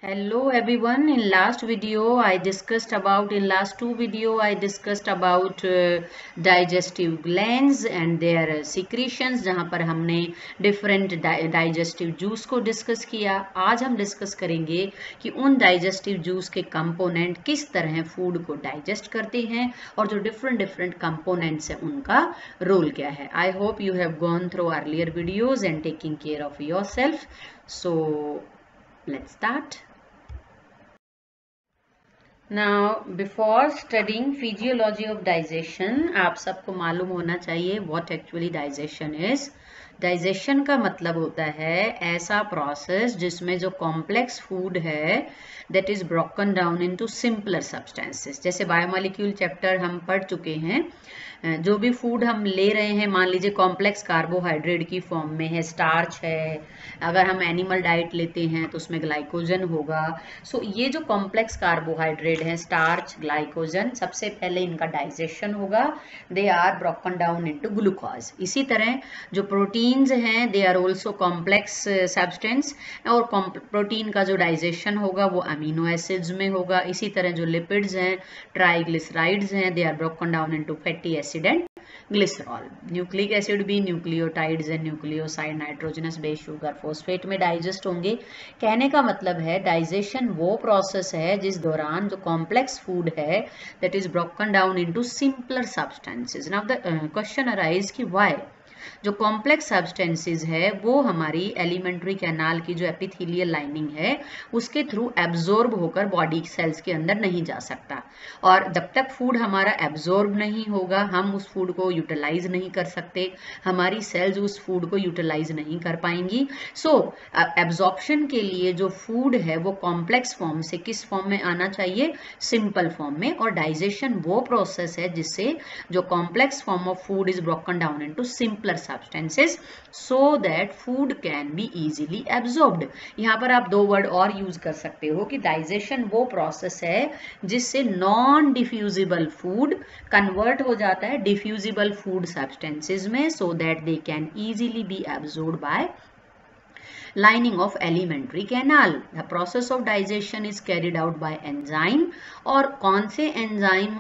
Hello everyone. In last video I discussed about digestive glands and their secretions, जहाँ पर हमने different digestive juice को discuss किया. आज हम discuss करेंगे कि उन digestive juice के component किस तरह food को digest करते हैं और जो different components हैं उनका role क्या है. I hope you have gone through earlier videos and taking care of yourself. So let's start. Now, before studying physiology of digestion, आप सबको मालूम होना चाहिए what actually digestion is. Digestion का मतलब होता है ऐसा प्रोसेस जिसमें जो कॉम्प्लेक्स फूड है that is broken down into simpler substances. जैसे बायोमोलिक्यूल चैप्टर हम पढ़ चुके हैं. जो भी फूड हम ले रहे हैं, मान लीजिए कॉम्प्लेक्स कार्बोहाइड्रेट की फॉर्म में है, स्टार्च है, अगर हम एनिमल डाइट लेते हैं तो उसमें ग्लाइकोजन होगा. सो ये जो कॉम्प्लेक्स कार्बोहाइड्रेट है, स्टार्च, ग्लाइकोजन, सबसे पहले इनका डाइजेशन होगा. They are broken down into glucose. इसी तरह जो प्रोटीन्स हैं they are also complex substance और प्रोटीन का जो डाइजेशन होगा वो अमीनो एसिड्स में होगा. इसी तरह जो लिपिड्स हैं, ट्राइग्लिसराइड्स हैं, they are broken down into fatty acid and glycerol. Nucleic acid भी nucleotides and nucleoside, nitrogenous base, sugar, phosphate में डाइजेस्ट होंगे. कहने का मतलब है डाइजेशन वो प्रोसेस है जिस दौरान जो कॉम्प्लेक्स फूड है that is broken down into simpler substances. Now the question arise कि व्हाई जो कॉम्प्लेक्स सब्सटेंसेस है वो हमारी एलिमेंट्री कैनाल की जो एपिथेलियल लाइनिंग है उसके थ्रू एब्जॉर्ब होकर बॉडी सेल्स के अंदर नहीं जा सकता. और जब तक फूड हमारा एब्जॉर्ब नहीं होगा हम उस फूड को यूटिलाइज नहीं कर सकते, हमारी सेल्स उस फूड को यूटिलाइज नहीं कर पाएंगी. सो एब्जॉर्प्शन के लिए जो फूड है वो कॉम्प्लेक्स फॉर्म से किस फॉर्म में आना चाहिए? सिंपल फॉर्म में. और डाइजेशन वो प्रोसेस है जिससे जो complex form of food is broken down into simpler substances so that food can be easily absorbed. यहाँ पर आप दो वर्ड और यूज कर सकते हो कि डाइजेशन वो प्रोसेस है जिससे नॉन डिफ्यूजिबल फूड कन्वर्ट हो जाता है डिफ्यूजिबल फूड सब्सटेंसेस में so that they can easily be absorbed by lining of alimentary canal. The process of digestion is carried out by enzyme. और कौन से एंजाइम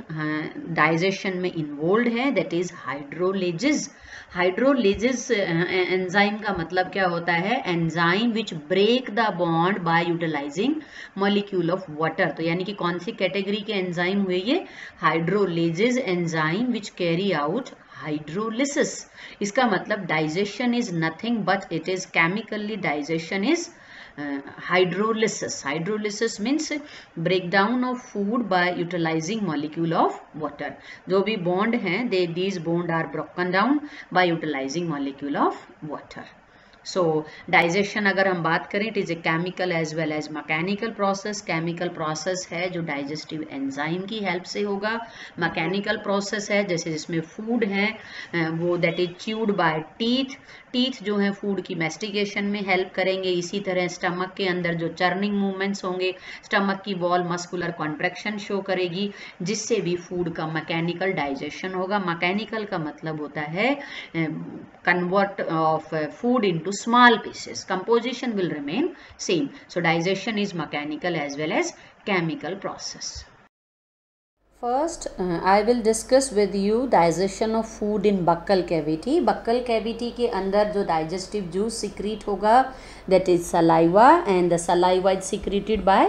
डाइजेशन में इन्वॉल्व है? That is hydrolases. Hydrolases enzyme का मतलब क्या होता है? Enzyme which break the bond by utilising molecule of water. तो यानी कि कौन सी कैटेगरी के एंजाइम हुए ये? Hydrolases enzyme which carry out hydrolysis. इसका मतलब digestion is nothing but it is chemically digestion is hydrolysis. Hydrolysis means breakdown of food by utilizing molecule of water. जो भी bond हैं these bond are broken down by utilizing molecule of water. So digestion अगर हम बात करें it is a chemical as well as mechanical process. Chemical process है जो digestive enzyme की हेल्प से होगा. मैकेनिकल प्रोसेस है जैसे जिसमें फूड है वो that is chewed by teeth. Teeth जो है फूड की मैस्टिकेशन में हेल्प करेंगे. इसी तरह स्टमक के अंदर जो चर्निंग मूवमेंट्स होंगे, स्टमक की वॉल मस्कुलर कॉन्ट्रैक्शन शो करेगी जिससे भी फूड का मैकेनिकल डाइजेशन होगा. मैकेनिकल का मतलब होता है convert of food into small pieces. Composition will remain same. So digestion is mechanical as well as chemical process. First, I will discuss with you digestion of food in buccal cavity. Buccal cavity के अंदर जो digestive juice secrete होगा that is saliva and the saliva is secreted by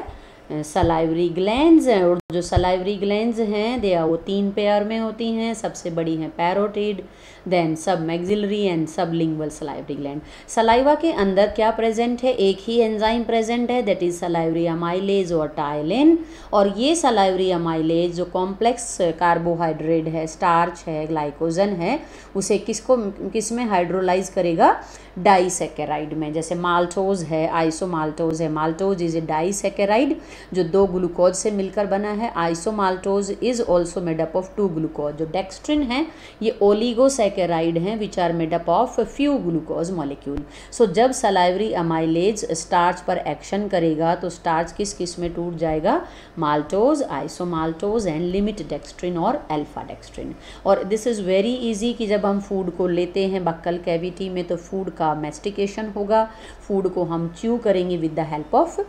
salivary glands. और जो salivary glands हैं दे वो 3 pair में होती हैं. सबसे बड़ी हैं parotid, then submaxillary and sublingual salivary gland. Saliva के अंदर क्या प्रेजेंट है? एक ही एंजाइम प्रेजेंट है दैट इज सलाइवरी अमाइलेज और टाइलिन. और ये सलाइवरी अमाइलेज जो कॉम्प्लेक्स कार्बोहाइड्रेट है, स्टार्च है, ग्लाइकोजन है, उसे किस में हाइड्रोलाइज करेगा? डाइसैकेराइड में. जैसे माल्टोज है, आइसोमाल्टोज है. माल्टोज इज ए डाइसैकेराइड जो 2 ग्लूकोज से मिलकर बना है. Isomaltose is also made up of 2 glucose. जो डेक्स्ट्रिन है ये ओलिगोसैकेराइड हैं which are made up of few glucose molecule. So जब सलाइवरी अमाइलेज स्टार्च पर एक्शन करेगा तो स्टार्च किस में टूट जाएगा? Maltose, isomaltose and limit dextrin और अल्फा डेक्स्ट्रिन. और दिस इज़ वेरी इजी कि जब हम फूड को लेते हैं बक्कल कैविटी में तो फूड का मैस्टिकेशन होगा. फूड को हम च्यू करेंगे with the help of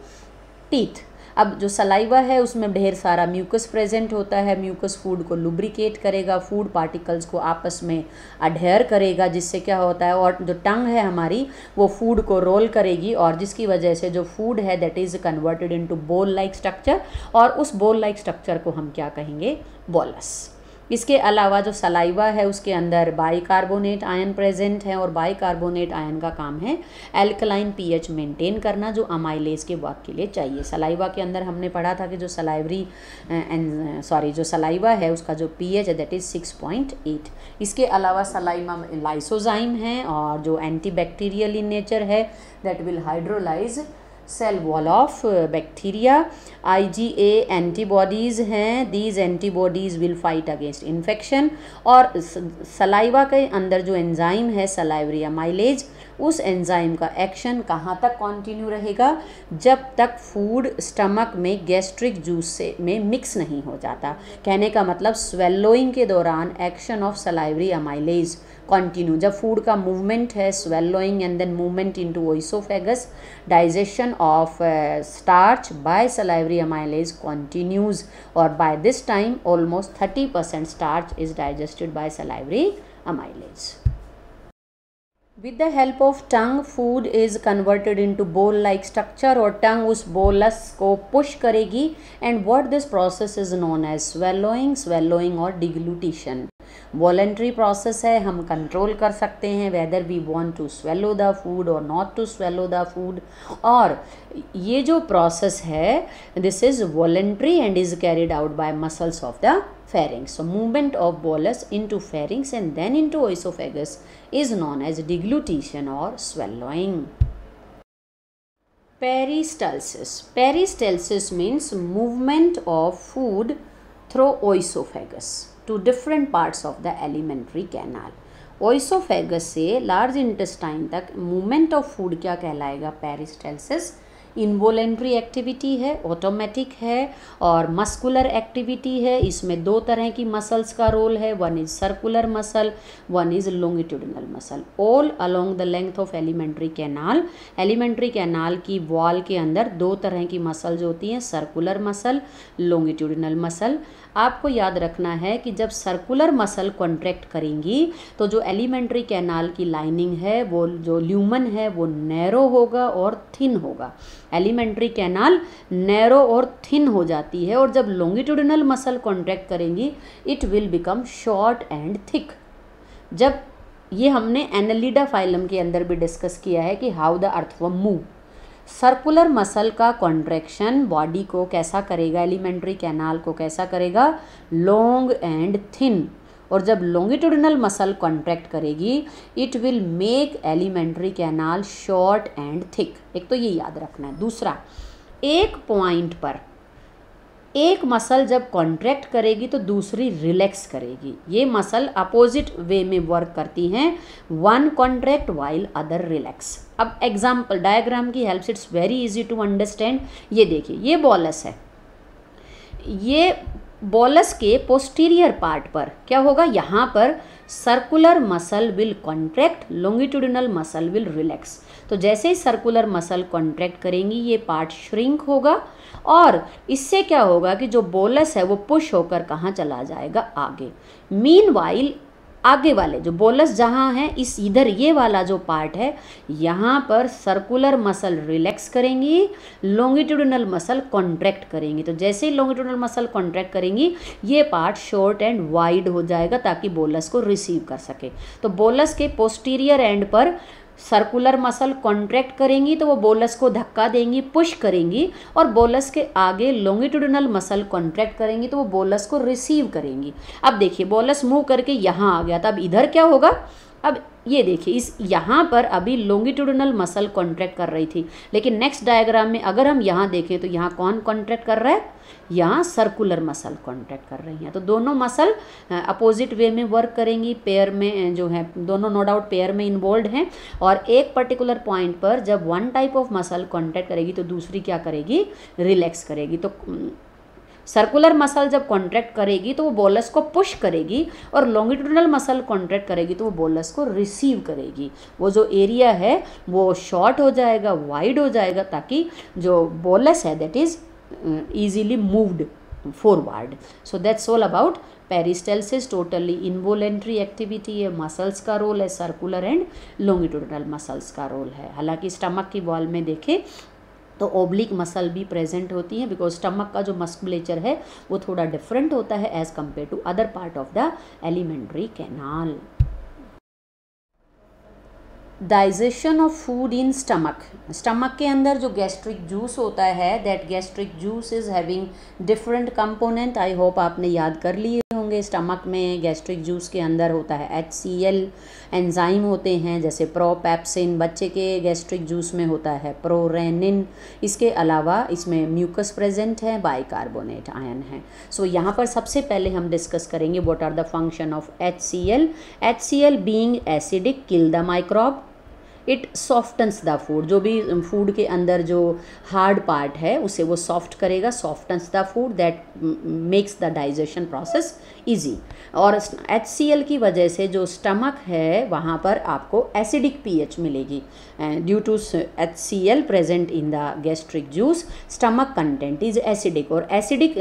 teeth. अब जो सलाइवा है उसमें ढेर सारा म्यूकस प्रेजेंट होता है, म्यूकस फूड को लुब्रिकेट करेगा, फूड पार्टिकल्स को आपस में अडहेयर करेगा, जिससे क्या होता है, और जो टंग है हमारी वो फूड को रोल करेगी, और जिसकी वजह से जो फूड है दैट इज़ कन्वर्टेड इनटू बोल लाइक स्ट्रक्चर, और उस बोल लाइक स्ट्रक्चर को हम क्या कहेंगे, बोलस। इसके अलावा जो सलाइवा है उसके अंदर बाइकार्बोनेट आयन प्रेजेंट है, और बाइकार्बोनेट आयन का काम है एल्कलाइन पीएच मेंटेन करना, जो अमाइलेज के वर्क के लिए चाहिए। सलाइवा के अंदर हमने पढ़ा था कि जो जो सलाइवा है उसका जो पीएच है दैट इज़ 6.8। इसके अलावा सलाइवा में लाइसोजाइम है और जो एंटीबैक्टीरियल इन नेचर है that will hydrolyse cell wall of bacteria. IgA antibodies हैं, these antibodies will fight against infection. और सलाइवा के अंदर जो एंजाइम है सलाइवरी अमाइलेज, उस एंजाइम का एक्शन कहाँ तक कंटिन्यू रहेगा, जब तक फूड स्टमक में गैस्ट्रिक जूस से में मिक्स नहीं हो जाता। कहने का मतलब स्वेलोइंग के दौरान action of salivary amylase continue, जब फूड का मूवमेंट है swallowing and then movement into oesophagus, digestion of starch by salivary amylase continues, और by this time almost 30% starch is digested by salivary amylase. With the help of tongue, food is converted into bowl-like structure, और tongue उस bolus को push करेगी, and what this process is known as swallowing और deglutition। Voluntary process है, हम control कर सकते हैं whether we want to swallow the food और not to swallow the food. और ये जो प्रोसेस है this is voluntary and is carried out by muscles of the pharynx. So movement of bolus into pharynx and then into oesophagus is known as deglutition or swallowing. Peristalsis. Peristalsis means movement of food through oesophagus to different parts of the alimentary canal. Oesophagus से large intestine तक movement of food क्या कहलाएगा, peristalsis. Involuntary activity है, automatic है और muscular activity है। इसमें दो तरह की मसल्स का रोल है, one is circular muscle, one is longitudinal muscle, all along the length of alimentary canal. Alimentary canal की वॉल के अंदर दो तरह की मसल्स होती हैं, सर्कुलर मसल, लॉन्गिट्यूडिनल मसल। आपको याद रखना है कि जब सर्कुलर मसल कॉन्ट्रैक्ट करेंगी तो जो एलिमेंट्री कैनाल की लाइनिंग है वो जो ल्यूमन है वो नैरो होगा और थिन होगा। एलिमेंट्री कैनाल नैरो और थिन हो जाती है, और जब लॉन्गिट्यूडिनल मसल कॉन्ट्रैक्ट करेंगी it will become short and thick. जब ये हमने एनालिडा फाइलम के अंदर भी डिस्कस किया है कि how the earthworm move. Circular muscle का कॉन्ट्रैक्शन बॉडी को कैसा करेगा, एलिमेंट्री कैनाल को कैसा करेगा, लॉन्ग एंड थिन। और जब लॉन्गिट्यूडिनल मसल कॉन्ट्रैक्ट करेगी it will make alimentary canal short and thick. एक तो ये याद रखना है। दूसरा, एक पॉइंट पर एक मसल जब कॉन्ट्रैक्ट करेगी तो दूसरी रिलैक्स करेगी। ये मसल अपोजिट वे में वर्क करती हैं, one contract while other relax. अब एग्जाम्पल डायग्राम की हेल्प से it's very easy to understand. ये देखिए, ये बॉलस है, ये बॉलस के पोस्टीरियर पार्ट पर क्या होगा, यहाँ पर circular muscle will contract, longitudinal muscle will relax. तो जैसे ही सर्कुलर मसल कॉन्ट्रैक्ट करेंगी ये पार्ट श्रिंक होगा, और इससे क्या होगा कि जो बोलस है वो पुश होकर कहाँ चला जाएगा, आगे। मीनवाइल आगे वाले जो बोलस जहाँ है, इस इधर ये वाला जो पार्ट है यहाँ पर सर्कुलर मसल रिलैक्स करेंगी, लॉन्गिट्यूडिनल मसल कॉन्ट्रैक्ट करेंगी। तो जैसे ही लॉन्गिट्यूडिनल मसल कॉन्ट्रैक्ट करेंगी ये पार्ट शॉर्ट एंड वाइड हो जाएगा ताकि बोलस को रिसीव कर सके। तो बोलस के पोस्टीरियर एंड पर सर्कुलर मसल कॉन्ट्रैक्ट करेंगी तो वो बोलस को धक्का देंगी, पुश करेंगी, और बोलस के आगे लॉन्गिट्यूडिनल मसल कॉन्ट्रैक्ट करेंगी तो वो बोलस को रिसीव करेंगी। अब देखिए बोलस मूव करके यहाँ आ गया, तब इधर क्या होगा, अब ये देखिए इस यहाँ पर अभी लॉन्गिट्यूडिनल मसल कॉन्ट्रैक्ट कर रही थी, लेकिन नेक्स्ट डायग्राम में अगर हम यहाँ देखें तो यहाँ कौन कॉन्ट्रैक्ट कर रहा है, यहाँ सर्कुलर मसल कॉन्ट्रैक्ट कर रही हैं। तो दोनों मसल अपोजिट वे में वर्क करेंगी, पेयर में जो है दोनों नो डाउट पेयर में इन्वॉल्व हैं, और एक पर्टिकुलर पॉइंट पर जब one type of muscle contract करेगी तो दूसरी क्या करेगी, रिलैक्स करेगी। तो सर्कुलर मसल जब कॉन्ट्रैक्ट करेगी तो वो बोलस को पुश करेगी, और लॉन्गिट्यूडनल मसल कॉन्ट्रैक्ट करेगी तो वो बोलस को रिसीव करेगी। वो जो एरिया है वो शॉर्ट हो जाएगा, वाइड हो जाएगा, ताकि जो बोलस है that is easily moved forward. So that's all about peristalsis. Totally involuntary activity है, मसल्स का रोल है, सर्कुलर एंड लॉन्गिट्यूडनल मसल्स का रोल है। हालांकि स्टमक की वॉल में देखें तो ओब्लिक मसल भी प्रेजेंट होती है, बिकॉज स्टमक का जो मस्कुलेचर है वो थोड़ा डिफरेंट होता है as compare to other part of the alimentary canal. Digestion of food in stomach. Stomach के अंदर जो गैस्ट्रिक जूस होता है, that gastric juice is having different component. I hope आपने याद कर लिए होंगे। स्टमक में गैस्ट्रिक जूस के अंदर होता है HCl, एंजाइम होते हैं जैसे प्रोपेप्सिन, बच्चे के गैस्ट्रिक जूस में होता है प्रोरेनिन। इसके अलावा इसमें म्यूकस प्रेजेंट है, बाइकार्बोनेट आयन है। सो यहाँ पर सबसे पहले हम डिस्कस करेंगे what are the function of HCl। HCl being acidic kill the microbe, it softens the food. जो भी फूड के अंदर जो हार्ड पार्ट है उसे वो सॉफ्ट करेगा, softens the food, that makes the digestion process easy. और HCl की वजह से जो स्टमक है वहाँ पर आपको एसिडिक pH मिलेगी। Due to HCl present in the gastric juice, stomach content is acidic. और एसिडिक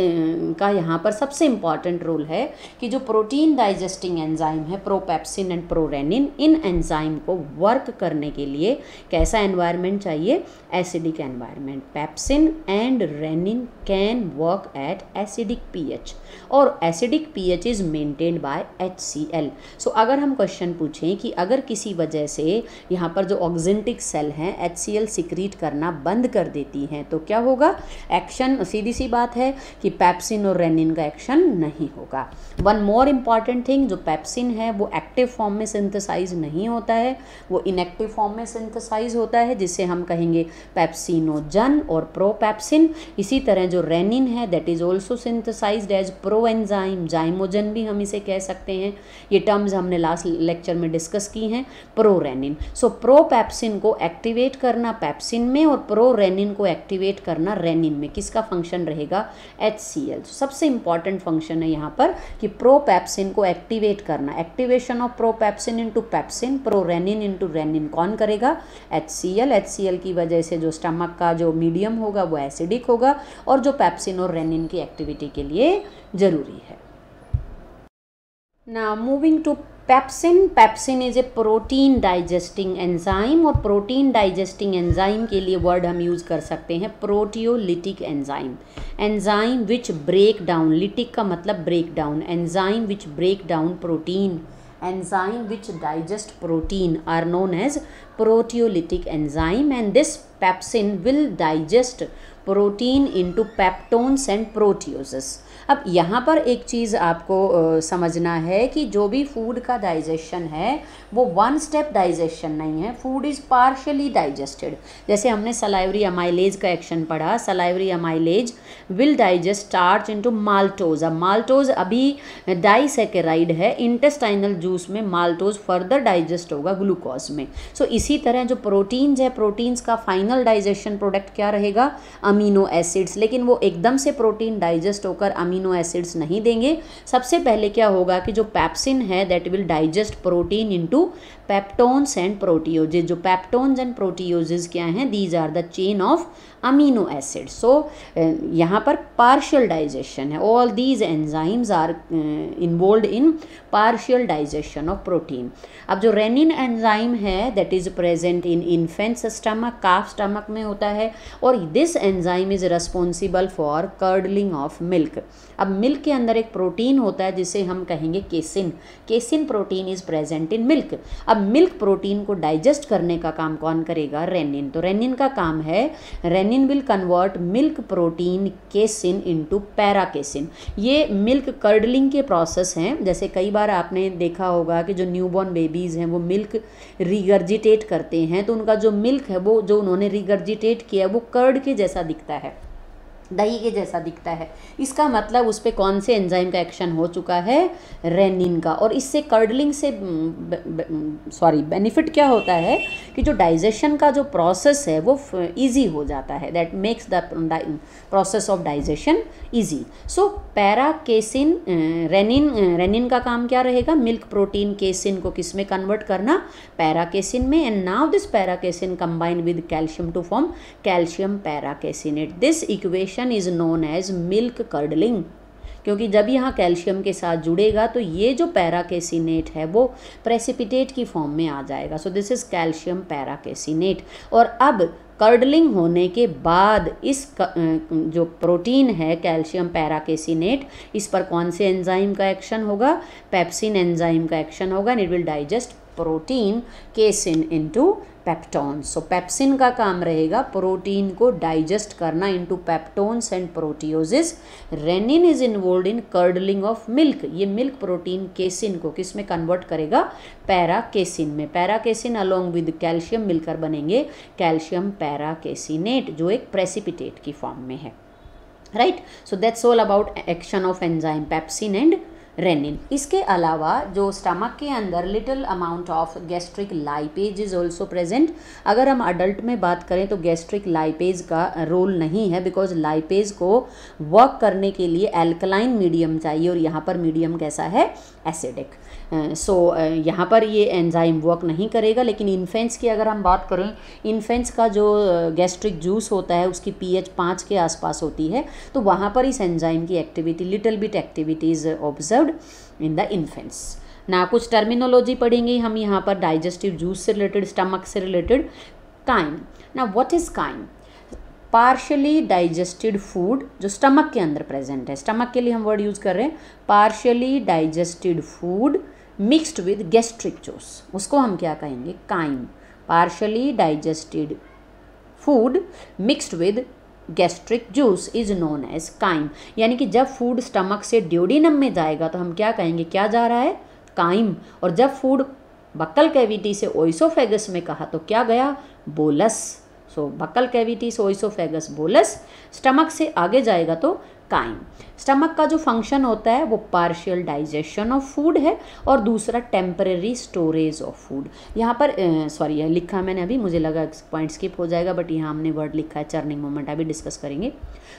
का यहाँ पर सबसे इम्पॉर्टेंट रोल है कि जो प्रोटीन डाइजेस्टिंग एंजाइम है प्रोपेप्सिन एंड प्रोरेनिन, इन एंजाइम को वर्क करने के लिए कैसा एनवायरनमेंट चाहिए? Acidic environment. Pepsin and rennin can work at acidic pH, और acidic pH is maintained by HCl। So अगर हम क्वेश्चन पूछें कि अगर किसी वजह से यहाँ पर जो ऑक्जेंटिक सेल हैं HCl सिक्रीट करना बंद कर देती हैं तो क्या होगा? एक्शन सीधी सी बात है कि पेप्सिन और रेनिन का एक्शन नहीं होगा। वन मोर इम्पॉर्टेंट थिंग, जो पेप्सिन है वो एक्टिव फॉर्म में सिंथेसाइज नहीं होता है, वो इनएक्टिव फॉर्म में सिंथेसाइज होता है, जिसे हम कहेंगे पेप्सिनोजन और प्रोपेप्सिन। इसी तरह जो रेनिन है that is also synthesized as proenzyme, zymogen भी हम इसे कह सकते हैं। ये टर्म्स हमने लास्ट लेक्चर में डिस्कस की हैं। प्रोरेनिन, सो प्रोपेप्सिन को एक्टिवेट करना पेप्सिन में और प्रोरेनिन को एक्टिवेट करना रेनिन में। किसका फंक्शन रहेगा? HCl। सबसे इंपॉर्टेंट फंक्शन है यहाँ पर कि प्रोपेप्सिन को एक्टिवेट करना। Activation of propepsin into pepsin, prorennin into rennin कौन करेगा? HCl। HCl की वजह से जो स्टमक का जो मीडियम होगा वो एसिडिक होगा, और जो पेप्सिन और रेनिन की एक्टिविटी के लिए जरूरी है। Now moving to pepsin. Pepsin is a protein digesting enzyme, और प्रोटीन डाइजेस्टिंग एंजाइम के लिए वर्ड हम यूज़ कर सकते हैं proteolytic enzyme. Enzyme which break down, lytic का मतलब break down, enzyme which break down protein, enzyme which digest protein are known as proteolytic enzyme, and this pepsin will digest protein into peptones and proteoses. अब यहाँ पर एक चीज़ आपको समझना है कि जो भी फूड का डाइजेशन है वो वन स्टेप डाइजेशन नहीं है, फूड इज़ पार्शियली डाइजेस्टेड। जैसे हमने सलाइवरी अमाइलेज का एक्शन पढ़ा, salivary amylase will digest starch into maltose. अब माल्टोज अभी डाइसैकेराइड है, इंटेस्टाइनल जूस में माल्टोज फर्दर डाइजेस्ट होगा ग्लूकोज में। सो इसी तरह जो प्रोटीन्स है, प्रोटीन्स का फाइनल डाइजेशन प्रोडक्ट क्या रहेगा? Amino acids. लेकिन वो एकदम से प्रोटीन डाइजेस्ट होकर अमीनो एसिड्स नहीं देंगे। सबसे पहले क्या होगा कि जो पेप्सिन है that will digest protein into peptones and proteoses. जो पेप्टोन्स एंड प्रोटियोजेज क्या हैं? These are the chain of amino acid. So यहाँ पर पार्शियल डाइजेशन है। All these enzymes are involve in partial digestion of protein. अब जो rennin enzyme है that is present in infants stomach, calf stomach में होता है, और this enzyme is responsible for curdling of milk. अब मिल्क के अंदर एक प्रोटीन होता है जिसे हम कहेंगे casein. Casein protein is present in milk. अब मिल्क प्रोटीन को डाइजेस्ट करने का काम कौन करेगा? रेनिन। तो रेनिन का काम है, rennin will convert milk protein casein into paracasein. ये मिल्क कर्डलिंग के प्रोसेस हैं। जैसे कई बार आपने देखा होगा कि जो न्यूबॉर्न बेबीज़ हैं वो मिल्क रिगर्जिटेट करते हैं, तो उनका जो मिल्क है वो जो उन्होंने रिगर्जिटेट किया है वो कर्ड के जैसा दिखता है। दही के जैसा दिखता है। इसका मतलब उस पर कौन से एंजाइम का एक्शन हो चुका है, रेनिन का। और इससे कर्डलिंग से बेनिफिट क्या होता है कि जो डाइजेशन का जो प्रोसेस है वो इजी हो जाता है, that makes the process of digestion easy. So paracasein, rennin का काम क्या रहेगा, मिल्क प्रोटीन केसिन को किस में कन्वर्ट करना, पैराकेसिन में। And now this paracasein combine with calcium to form calcium paracaseinate. This equation is known as milk curdling, क्योंकि जब यहाँ कैल्शियम के साथ जुड़ेगा तो ये जो पैराकेसिनेट है वो प्रेसिपिटेट की फॉर्म में आ जाएगा। So this is calcium paracaseinate. और अब कर्डलिंग होने के बाद इस जो प्रोटीन है कैल्शियम पैराकेसिनेट, इस पर कौन से एंजाइम का एक्शन होगा, पेप्सिन एंजाइम का एक्शन होगा, and it will digest protein casein into peptones. So pepsin का काम रहेगा प्रोटीन को डाइजेस्ट करना into peptones and proteoses. Rennin is involve in curdling of milk. ये मिल्क प्रोटीन केसिन को किस में कन्वर्ट करेगा, पैराकेसिन में। पैराकेसिन अलोंग विद कैल्शियम मिलकर बनेंगे कैल्शियम पैराकेसिनेट, जो एक प्रेसिपिटेट की फॉर्म में है, right. So that's all about action of enzyme pepsin and rennin. इसके अलावा जो स्टमक के अंदर little amount of gastric lipase is also present. अगर हम अडल्ट में बात करें तो गैस्ट्रिक लाइपेज का रोल नहीं है, बिकॉज लाइपेज को वर्क करने के लिए एल्कलाइन मीडियम चाहिए, और यहाँ पर मीडियम कैसा है, एसिडिक। सो यहाँ पर ये एंजाइम वर्क नहीं करेगा। लेकिन इन्फेंट्स की अगर हम बात करें, इन्फेंट्स का जो गैस्ट्रिक जूस होता है उसकी pH 5 के आसपास होती है, तो वहाँ पर इस एंजाइम की activity, little bit activity is observed in the infants. ना कुछ टर्मिनोलॉजी पढ़ेंगे हम यहाँ पर डाइजेस्टिव जूस से रिलेटेड, स्टमक से रिलेटेड। काइम, ना what is chyme, partially digested food जो स्टमक के अंदर प्रेजेंट है। स्टमक के लिए हम वर्ड यूज कर रहे हैं partially digested food mixed with gastric juice, उसको हम क्या कहेंगे, chyme. Partially digested food mixed with gastric juice is known as chyme. यानी कि जब फूड स्टमक से ड्यूडेनम में जाएगा तो हम क्या कहेंगे, क्या जा रहा है, काइम। और जब फूड बक्कल कैविटी से ओइसोफेगस में कहा तो क्या गया, बोलस। सो बक्कल कैविटी से ओइसोफेगस बोलस, स्टमक से आगे जाएगा तो काइम। स्टमक का जो फंक्शन होता है वो पार्शियल डाइजेशन ऑफ फूड है, और दूसरा टेम्परेरी स्टोरेज ऑफ फूड। यहाँ पर सॉरी लिखा मैंने अभी, मुझे लगा पॉइंट स्किप हो जाएगा, बट यहाँ हमने वर्ड लिखा है चर्निंग मूवमेंट, अभी डिस्कस करेंगे।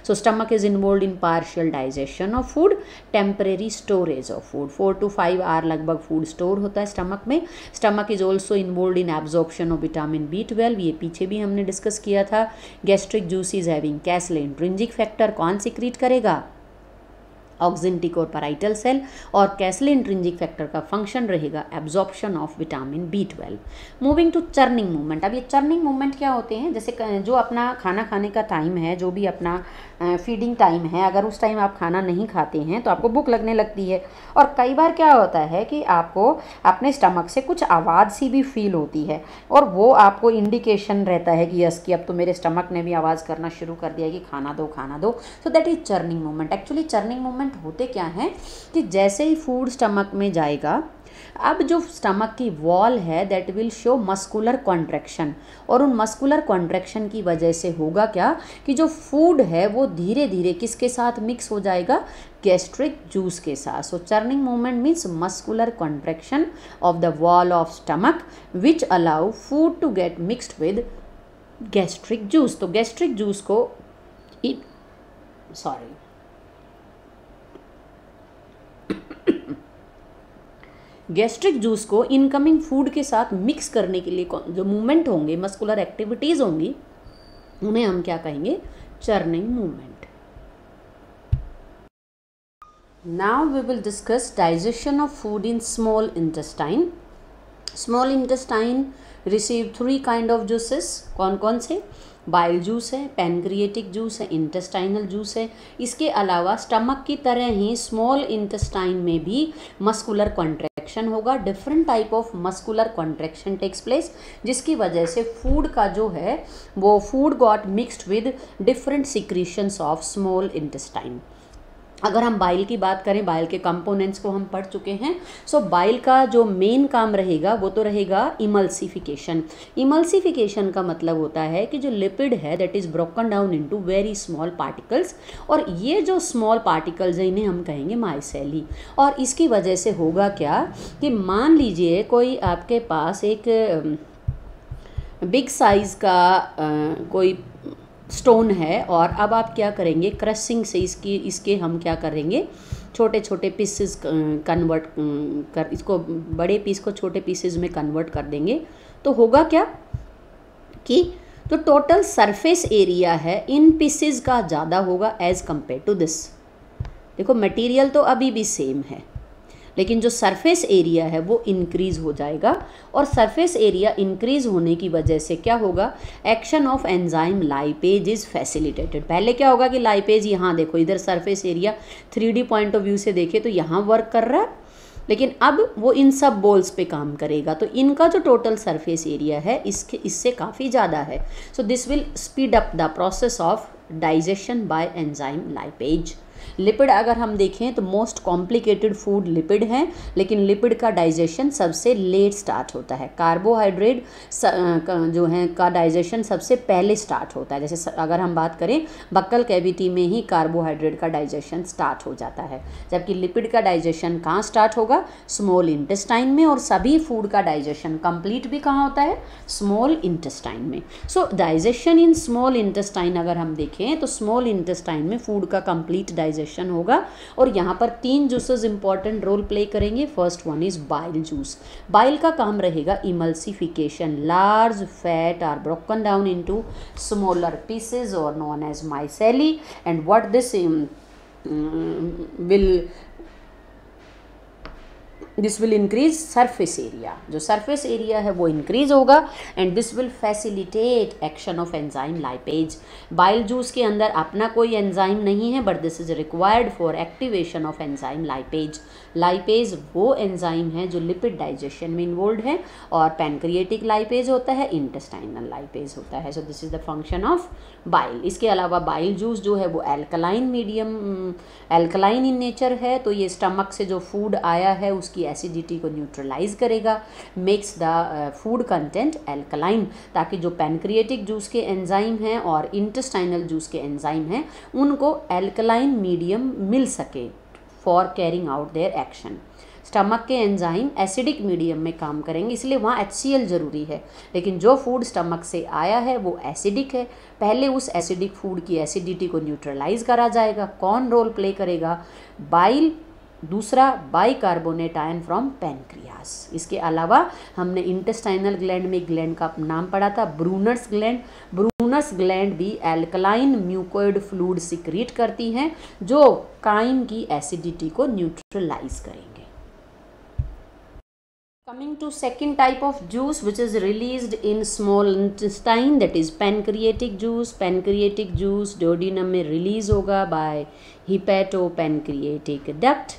So stomach is involve in partial digestion of food, temporary storage of food. 4 to 5 hour लगभग फूड स्टोर होता है स्टमक में। Stomach is also involve in absorption of vitamin B12, ये पीछे भी हमने डिस्कस किया था। Gastric juice is having Castle intrinsic factor, कौन सिक्रीट करेगा, ऑक्सिनटिक और पैराइटल सेल। और कैसल इंट्रिंसिक फैक्टर का फंक्शन रहेगा absorption of vitamin B12। Moving to churning movement. अब ये चर्निंग मूवमेंट क्या होते हैं, जैसे जो अपना खाना खाने का टाइम है, जो भी अपना फीडिंग टाइम है, अगर उस टाइम आप खाना नहीं खाते हैं तो आपको भूख लगने लगती है। और कई बार क्या होता है कि आपको अपने स्टमक से कुछ आवाज़ सी भी फील होती है, और वो आपको इंडिकेशन रहता है कि यस, कि अब तो मेरे स्टमक ने भी आवाज़ करना शुरू कर दिया कि खाना दो खाना दो। सो that is churning movement. Actually churning movement होते क्या हैं कि जैसे ही फूड स्टमक में जाएगा, अब जो स्टमक की वॉल है that will show muscular contraction, और उन मस्कुलर कॉन्ट्रैक्शन की वजह से होगा क्या कि जो फूड है वो धीरे धीरे किसके साथ मिक्स हो जाएगा, गैस्ट्रिक जूस के साथ। So churning movement means muscular contraction of the wall of stomach which allow food to get mixed with gastric juice. तो गैस्ट्रिक जूस को गैस्ट्रिक जूस को इनकमिंग फूड के साथ मिक्स करने के लिए जो मूवमेंट होंगे, मस्कुलर एक्टिविटीज़ होंगी, उन्हें हम क्या कहेंगे, churning movement. Now we will discuss digestion of food in small intestine. Small intestine receive 3 kind of juices. कौन कौन से, बाइल जूस है, पैनक्रिएटिक जूस है, इंटेस्टाइनल जूस है। इसके अलावा स्टमक की तरह ही स्मॉल इंटेस्टाइन में भी मस्कुलर कॉन्ट्रैक्शन होगा। Different type of muscular contraction takes place, जिसकी वजह से फूड का जो है वो food got mixed with different secretions of small intestine. अगर हम बाइल की बात करें, बाइल के कंपोनेंट्स को हम पढ़ चुके हैं। सो बाइल का जो मेन काम रहेगा वो तो रहेगा इमल्सिफिकेशन। इमल्सिफिकेशन का मतलब होता है कि जो लिपिड है that is broken down into very small particles, और ये जो स्मॉल पार्टिकल्स हैं इन्हें हम कहेंगे माइसेली। और इसकी वजह से होगा क्या कि मान लीजिए कोई आपके पास एक बिग साइज़ का कोई स्टोन है, और अब आप क्या करेंगे, क्रशिंग से इसके हम क्या करेंगे, छोटे छोटे पीसेस कन्वर्ट कर, इसको बड़े पीस को छोटे पीसेस में कन्वर्ट कर देंगे। तो होगा क्या कि जो टोटल सरफेस एरिया है इन पीसेस का ज़्यादा होगा एज़ कम्पेयर टू दिस। देखो मटेरियल तो अभी भी सेम है, लेकिन जो सरफेस एरिया है वो इंक्रीज़ हो जाएगा, और सरफेस एरिया इंक्रीज़ होने की वजह से क्या होगा, action of enzyme lipase is facilitated. पहले क्या होगा कि लाइपेज, यहाँ देखो इधर surface area 3D point of view से देखे तो यहाँ वर्क कर रहा है, लेकिन अब वो इन सब बोल्स पे काम करेगा, तो इनका जो टोटल सरफेस एरिया है इससे काफ़ी ज़्यादा है। So this will speed up the process of digestion bye enzyme lipase. Lipid अगर हम देखें तो मोस्ट कॉम्प्लिकेटेड फूड लिपिड हैं, लेकिन लिपिड का डाइजेशन सबसे लेट स्टार्ट होता है। कार्बोहाइड्रेट जो है का डाइजेशन सबसे पहले स्टार्ट होता है। जैसे अगर हम बात करें बक्कल कैविटी में ही कार्बोहाइड्रेट का डाइजेशन स्टार्ट हो जाता है, जबकि लिपिड का डाइजेशन कहाँ स्टार्ट होगा, स्मॉल इंटेस्टाइन में, और सभी फूड का डाइजेशन कंप्लीट भी कहाँ होता है, स्मॉल इंटेस्टाइन में। So digestion in small intestine अगर हम देखें तो स्मॉल इंटेस्टाइन में फूड का कंप्लीट डाइजेशन होगा, और यहाँ पर 3 जूसेस इंपॉर्टेंट रोल प्ले करेंगे। First one is bile juice. Bile का काम रहेगा emulsification. Large fat are broken down into smaller pieces और known as micelles, and what this this will increase surface area. जो सरफेस एरिया है वो increase होगा, and this will facilitate action of enzyme lipase. Bile juice के अंदर अपना कोई enzyme नहीं है, but this is required for activation of enzyme lipase. Lipase वो एंजाइम है जो लिपिड डाइजेशन में इन्वॉल्व है, और पैनक्रिएटिक लाइपेज होता है, इंटेस्टाइनल लाइपेज होता है। सो this is the function of bile. इसके अलावा बाइल जूस जो है वो एल्कलाइन मीडियम, एल्कलाइन इन नेचर है, तो ये स्टमक से जो फूड आया है उसकी एसिडिटी को न्यूट्रलाइज करेगा, makes the food content alkaline, ताकि जो पैनक्रिएटिक जूस के एंजाइम हैं और इंटेस्टाइनल जूस के एंजाइम हैं उनको एल्कलाइन मीडियम मिल सके for carrying out their action. Stomach के एंजाइम एसिडिक मीडियम में काम करेंगे, इसलिए वहाँ HCl जरूरी है, लेकिन जो फूड स्टमक से आया है वो एसिडिक है। पहले उस एसिडिक फूड की एसिडिटी को न्यूट्रलाइज करा जाएगा। कौन रोल प्ले करेगा, बाइल। दूसरा बाइकार्बोनेट आयन फ्रॉम पैनक्रियास। इसके अलावा हमने इंटेस्टाइनल ग्लैंड में ग्लैंड का नाम पढ़ा था, ब्रूनर्स ग्लैंड। ब्रूनर्स ग्लैंड भी एल्कलाइन म्यूकोइड फ्लूइड सिक्रीट करती हैं जो काइम की एसिडिटी को न्यूट्रलाइज करेंगे। Coming to second type of juice which is released in small intestine, that is pancreatic juice. Pancreatic juice duodenum में release होगा by hepatopancreatic duct,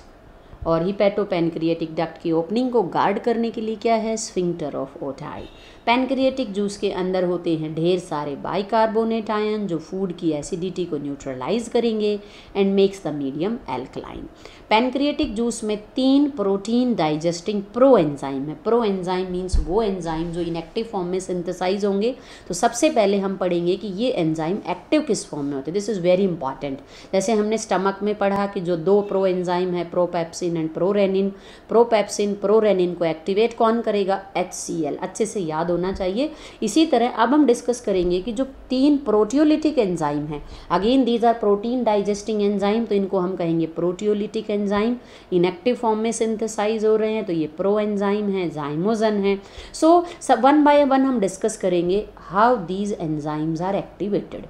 और हिपैटोपैनक्रिएटिक डक्ट की ओपनिंग को गार्ड करने के लिए क्या है, स्फिंक्टर ऑफ ओटाई। पैनक्रिएटिक जूस के अंदर होते हैं ढेर सारे बाइकार्बोनेट आयन जो फूड की एसिडिटी को न्यूट्रलाइज करेंगे and makes the medium alkaline. Pancreatic juice में 3 प्रोटीन डाइजेस्टिंग प्रो एंजाइम है। प्रो एंजाइम मीन्स वो एंजाइम जो इनएक्टिव फॉर्म में सिंथेसाइज होंगे। तो सबसे पहले हम पढ़ेंगे कि ये एंजाइम एक्टिव किस फॉर्म में होते हैं। This is very important. जैसे हमने स्टमक में पढ़ा कि जो 2 प्रो एंजाइम है, propepsin and prorennin. Propepsin prorennin को एक्टिवेट कौन करेगा, HCl। अच्छे से याद होना चाहिए। इसी तरह अब हम डिस्कस करेंगे कि जो 3 प्रोटियोलिटिक एंजाइम हैं, again these are protein digesting enzyme, तो इनको हम कहेंगे प्रोटियोलिटिक एंजाइम। इनएक्टिव फॉर्म में सिंथेसाइज हो रहे हैं तो ये प्रो एंजाइम है, जाइमोजन है। सो सब 1 बाय 1 हम डिस्कस करेंगे how these enzymes are activated.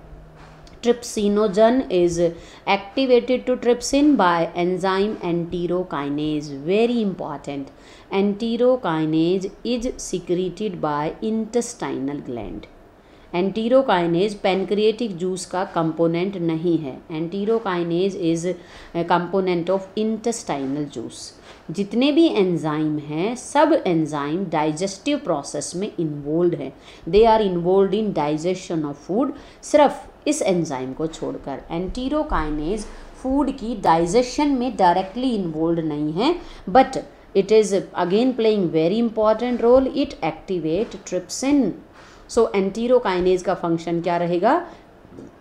Trypsinogen is activated to trypsin by enzyme enterokinase. Very important. Enterokinase is secreted by intestinal gland. Enterokinase pancreatic juice का कंपोनेंट नहीं है। Enterokinase is component of intestinal juice. जितने भी enzyme हैं सब enzyme digestive process में involve हैं। They are involve in digestion of food. सिर्फ इस एंजाइम को छोड़कर। एंटीरोकाइनेज फूड की डाइजेशन में डायरेक्टली इन्वॉल्व नहीं है, but it is again playing very important role, it activate trypsin. So enterokinase का फंक्शन क्या रहेगा,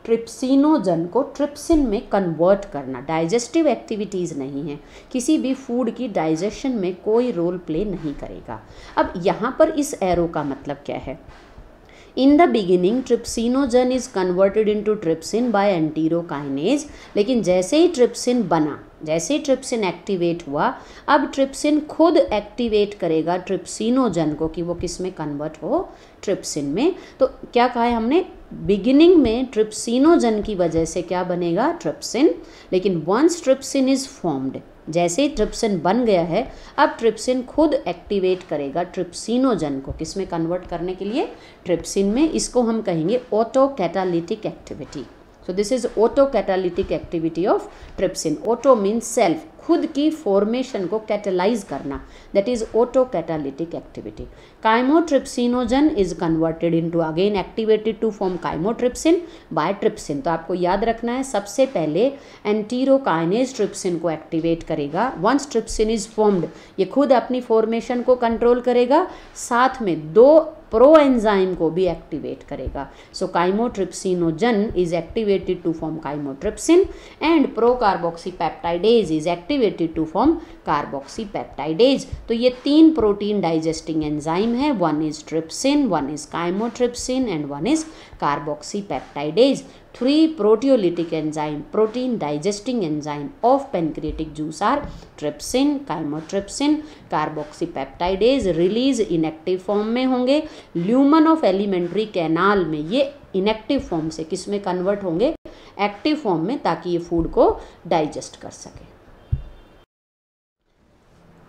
ट्रिप्सिनोजन को ट्रिप्सिन में कन्वर्ट करना। डाइजेस्टिव एक्टिविटीज़ नहीं है, किसी भी फूड की डाइजेशन में कोई रोल प्ले नहीं करेगा। अब यहाँ पर इस एरो का मतलब क्या है, in the beginning trypsinogen is converted into trypsin by enterokinase, लेकिन जैसे ही ट्रिप्सिन बना, जैसे ही ट्रिप्सिन एक्टिवेट हुआ, अब ट्रिप्सिन खुद एक्टिवेट करेगा ट्रिप्सिनोजन को कि वो किस में कन्वर्ट हो, ट्रिप्सिन में। तो क्या कहा है हमने, बिगिनिंग में ट्रिप्सिनोजन की वजह से क्या बनेगा, ट्रिप्सिन, लेकिन वंस ट्रिप्सिन इज फॉर्म्ड, जैसे ही ट्रिप्सिन बन गया है, अब ट्रिप्सिन खुद एक्टिवेट करेगा ट्रिप्सिनोजन को किस में कन्वर्ट करने के लिए, ट्रिप्सिन में। इसको हम कहेंगे auto catalytic activity. So this is auto catalytic activity of trypsin. Auto means self, खुद की फॉर्मेशन को कैटेलाइज करना, that is auto catalytic activity. Chymotrypsinogen is converted into again activated to form chymotrypsin by trypsin. तो आपको याद रखना है, सबसे पहले एंटीरोकाइनेज ट्रिप्सिन को एक्टिवेट करेगा। वंस ट्रिप्सिन इज फॉर्म्ड, ये खुद अपनी फॉर्मेशन को कंट्रोल करेगा, साथ में दो प्रो एंजाइम को भी एक्टिवेट करेगा। So chymotrypsinogen is activated to form chymotrypsin and pro carboxypeptidase is activated to form carboxypeptidase. तो ये तीन प्रोटीन डाइजेस्टिंग एंजाइम है, one is trypsin, one is chymotrypsin and one is carboxypeptidase. 3 proteolytic enzyme, protein digesting enzyme of pancreatic juice are trypsin, chymotrypsin, carboxypeptidase। Release inactive form में होंगे, lumen of alimentary canal में ये inactive form से किस में convert होंगे, active form में, ताकि ये फूड को डाइजेस्ट कर सके।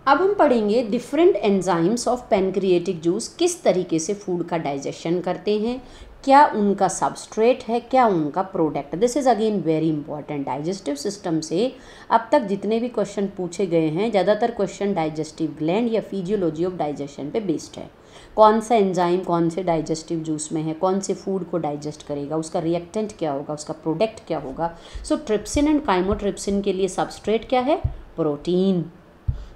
अब हम पढ़ेंगे different enzymes of pancreatic juice किस तरीके से फूड का डाइजेशन करते हैं, क्या उनका सबस्ट्रेट है, क्या उनका product. This is again very important. Digestive system से अब तक जितने भी क्वेश्चन पूछे गए हैं, ज़्यादातर क्वेश्चन डाइजेस्टिव ग्लैंड या फिजियोलॉजी ऑफ डाइजेशन पे बेस्ड है। कौन सा एंजाइम कौन से डाइजेस्टिव जूस में है, कौन से फूड को डाइजेस्ट करेगा, उसका रिएक्टेंट क्या होगा, उसका प्रोडक्ट क्या होगा। सो ट्रिप्सिन एंड काइमोट्रिप्सिन के लिए सबस्ट्रेट क्या है, प्रोटीन।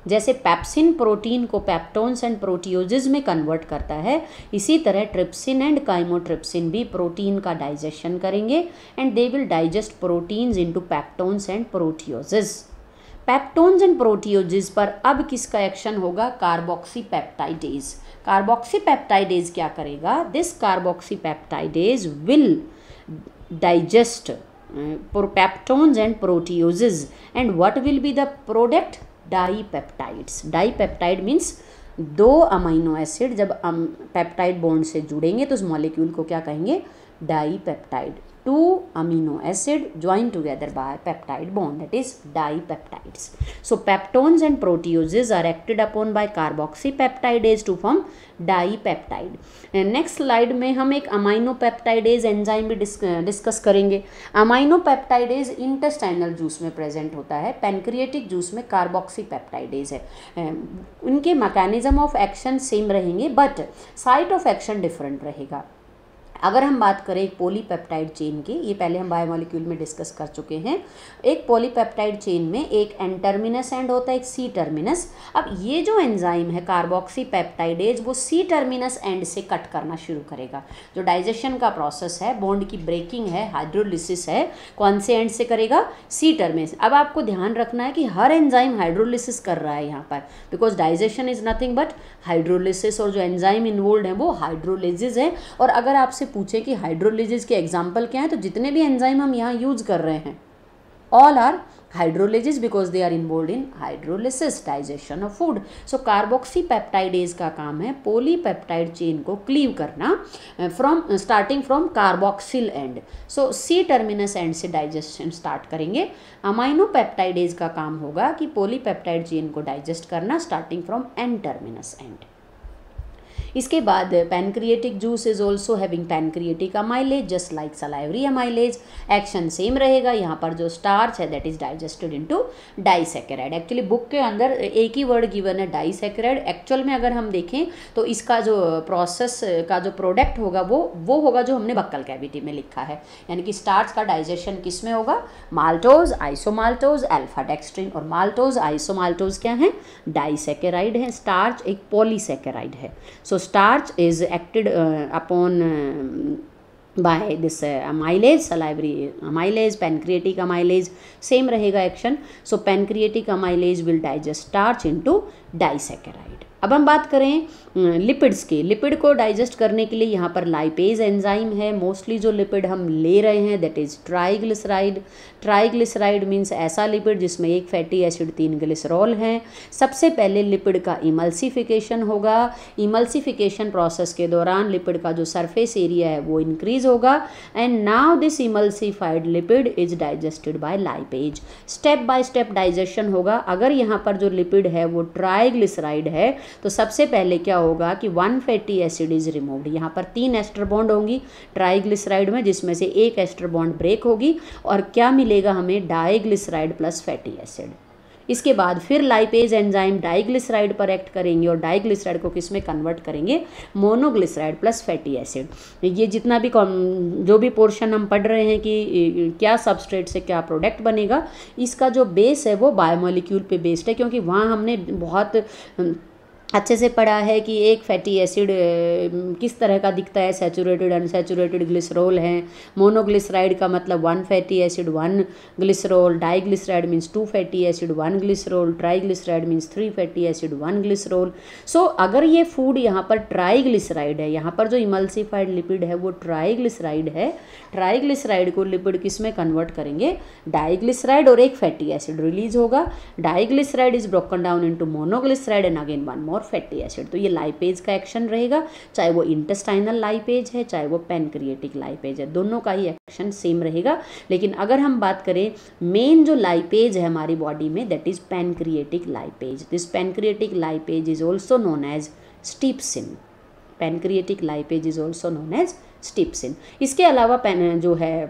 जैसे पेप्सिन प्रोटीन को पेप्टोन्स एंड प्रोटियोजेज में कन्वर्ट करता है, इसी तरह ट्रिप्सिन एंड काइमोट्रिप्सिन भी प्रोटीन का डाइजेशन करेंगे and they will digest proteins into peptones and proteoses. Peptones and proteoses पर अब किसका एक्शन होगा, कार्बोक्सीपेप्टाइडेज। कार्बोक्सीपेप्टाइडेज क्या करेगा, this carboxypeptidase will digest peptones and proteoses and what will be the product, dipeptides. Dipeptide means 2 amino acid जब peptide bond से जुड़ेंगे तो उस मॉलिक्यूल को क्या कहेंगे, dipeptide. 2 amino acid join together by peptide bond, that is dipeptides. So peptones and proteoses are acted upon by carboxypeptidase to form dipeptide. Next slide में हम एक अमाइनो पेप्टाइडेज एंजाइम भी डिस्कस करेंगे। अमाइनो पेप्टाइडेज इंटेस्टाइनल जूस में present होता है, pancreatic juice में carboxypeptidase है। उनके मैकेनिज्म ऑफ एक्शन सेम रहेंगे but site of action different रहेगा। अगर हम बात करें पॉलीपेप्टाइड चेन की, ये पहले हम बायोमोलिक्यूल में डिस्कस कर चुके हैं। एक पॉलीपेप्टाइड चेन में एक एन टर्मिनस एंड होता है, एक सी टर्मिनस। अब ये जो एंजाइम है कार्बोक्सीपेप्टाइडेज, वो सी टर्मिनस एंड से कट करना शुरू करेगा। जो डाइजेशन का प्रोसेस है, बॉन्ड की ब्रेकिंग है, हाइड्रोलिसिस है, कौन से एंड से करेगा, सी टर्मिनस। अब आपको ध्यान रखना है कि हर एंजाइम हाइड्रोलिसिस कर रहा है यहाँ पर, because digestion is nothing but hydrolysis, और जो एंजाइम इन्वॉल्व है वो हाइड्रोलिसिस है। और अगर आपसे पूछे कि हाइड्रोलिसिस के एग्जांपल क्या है, तो जितने भी एंजाइम हम यहाँ यूज कर रहे हैं all are hydrolysis because they are involve in hydrolysis, digestion of food. So carboxypeptidase का काम है पॉलीपेप्टाइड चेन को क्लीव करना from starting from carboxyl end. So C terminus end से डाइजेशन स्टार्ट करेंगे। अमाइनो पेप्टाइडेज का काम होगा कि पॉलीपेप्टाइड चेन को डाइजेस्ट करना starting from N terminus end. इसके बाद pancreatic juice is also having pancreatic amylase just like salivary amylase. Action same रहेगा, यहाँ पर जो स्टार्च है that is digested into disaccharide. Actually book के अंदर एक ही वर्ड गिवन है डाइसैकेराइड, एक्चुअल में अगर हम देखें तो इसका जो प्रोसेस का जो प्रोडक्ट होगा वो होगा जो हमने बक्कल कैविटी में लिखा है, यानी कि स्टार्च का डाइजेशन किस में होगा, माल्टोज, आइसोमाल्टोज, अल्फा डेक्स्ट्रिन। और माल्टोज आइसोमाल्टोज क्या है, डाइसैकेराइड है, स्टार्च एक पॉलीसैकेराइड है। So starch is acted upon by this amylase, salivary amylase, pancreatic amylase, same रहेगा action. So pancreatic amylase will digest starch into disaccharide। अब हम बात करें लिपिड्स की। लिपिड को डाइजेस्ट करने के लिए यहाँ पर लाइपेज एंजाइम है। मोस्टली जो लिपिड हम ले रहे हैं that is triglyceride. Triglyceride means ऐसा लिपिड जिसमें एक फैटी एसिड 3 ग्लिसरॉल हैं। सबसे पहले लिपिड का इमल्सिफिकेशन होगा। इमल्सिफिकेशन प्रोसेस के दौरान लिपिड का जो सरफेस एरिया है वो इंक्रीज होगा and now this emulsified lipid is digested bye lipase. Step by step digestion होगा। अगर यहाँ पर जो लिपिड है वो ट्राइग्लिसराइड है तो सबसे पहले क्या होगा कि 1 फैटी एसिड इज रिमूव्ड। यहाँ पर 3 एस्टर बॉन्ड होंगी ट्राइग्लिसराइड में, जिसमें से एक एस्टर बॉन्ड ब्रेक होगी और क्या मिलेगा हमें, डाइग्लिसराइड प्लस फैटी एसिड। इसके बाद फिर लाइपेज एंजाइम डाइग्लिसराइड पर एक्ट करेंगे और डाइग्लिसराइड को किस में कन्वर्ट करेंगे, मोनोग्लिसराइड प्लस फैटी एसिड। ये जितना भी जो भी पोर्शन हम पढ़ रहे हैं कि क्या सबस्ट्रेट से क्या प्रोडक्ट बनेगा, इसका जो बेस है वो बायोमोलिक्यूल पे बेस्ड है, क्योंकि वहाँ हमने बहुत अच्छे से पढ़ा है कि एक फैटी एसिड किस तरह का दिखता है, सैचुरेटेड अनसैचुरेटेड ग्लिसरॉल है। मोनोग्लिसराइड का मतलब 1 fatty acid 1 glycerol, diglyceride means 2 fatty acid 1 glycerol, triglyceride means 3 fatty acid 1 glycerol. So अगर ये फूड यहाँ पर ट्राइग्लिसराइड है, यहाँ पर जो इमल्सिफाइड लिपिड है वो ट्राइग्लिसराइड है, ट्राइग्लिसराइड को लिपिड किस में कन्वर्ट करेंगे, डाइग्लिसराइड, और एक फैटी एसिड रिलीज होगा। Diglyceride is broken down into monoglyceride and again 1 more fatty acid. तो ये लाइपेज का एक्शन रहेगा, चाहे वो इंटेस्टाइनल लाइपेज है चाहे वो पैनक्रिएटिक लाइपेज है, दोनों का ही एक्शन सेम रहेगा। लेकिन अगर हम बात करें मेन जो लाइपेज है हमारी बॉडी में that is pancreatic lipase. This pancreatic lipase is also known as steapsin. Pancreatic lipase is also known as steapsin. इसके अलावा जो है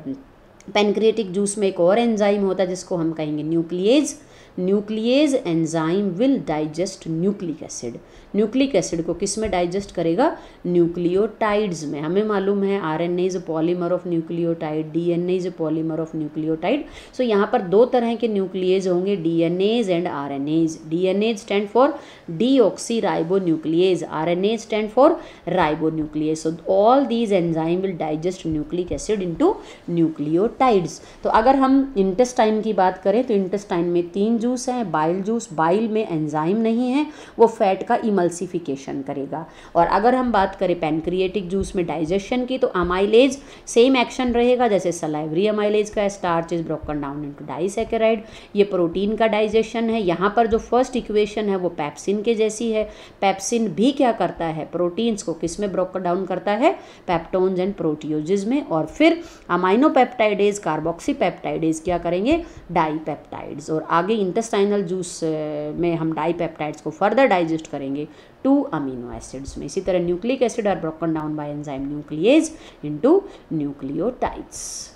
पैनक्रिएटिक जूस में एक और एंजाइम होता है जिसको हम कहेंगे nuclease. Nuclease enzyme will digest nucleic acid. Nucleic acid को किस में डाइजेस्ट करेगा, न्यूक्लियोटाइड्स में। हमें मालूम है RNA is a polymer of nucleotide, DNA is a polymer of nucleotide. So यहाँ पर 2 तरह के न्यूक्लिएज होंगे, DNase and RNase. DNase stand for deoxyribonuclease, RNA stand for ribonuclease. So all these enzyme will digest nucleic acid into nucleotides. तो अगर हम intestine की बात करें तो इंटेस्टाइन में 3 जूस हैं। बाइल जूस, बाइल में एंजाइम नहीं है, वो फैट का इमल्सिफिकेशन करेगा। और अगर हम बात करें पैनक्रिएटिक जूस में डाइजेशन की तो अमाइलेज सेम एक्शन रहेगा जैसे सलाइवरी अमाइलेज का, starch is broken down into disaccharide. ये प्रोटीन का डाइजेशन है। यहाँ पर जो फर्स्ट इक्वेशन है वो पेप्सिन के जैसी है। पेप्सिन भी क्या करता है, प्रोटीन्स को किस में ब्रोकन डाउन करता है, पेप्टोन्स एंड प्रोटियोजेज में। और फिर अमाइनोपेप्टाइडेज, कार्बोक्सीपेप्टाइडेज क्या करेंगे, डाईपेप्टाइड्स। और आगे इंटेस्टाइनल जूस में हम डाईपेप्टाइड्स को फर्दर डाइजेस्ट करेंगे 2 अमीनो एसिड्स में। इसी तरह nucleic acid are broken down by enzyme nuclease into nucleotides.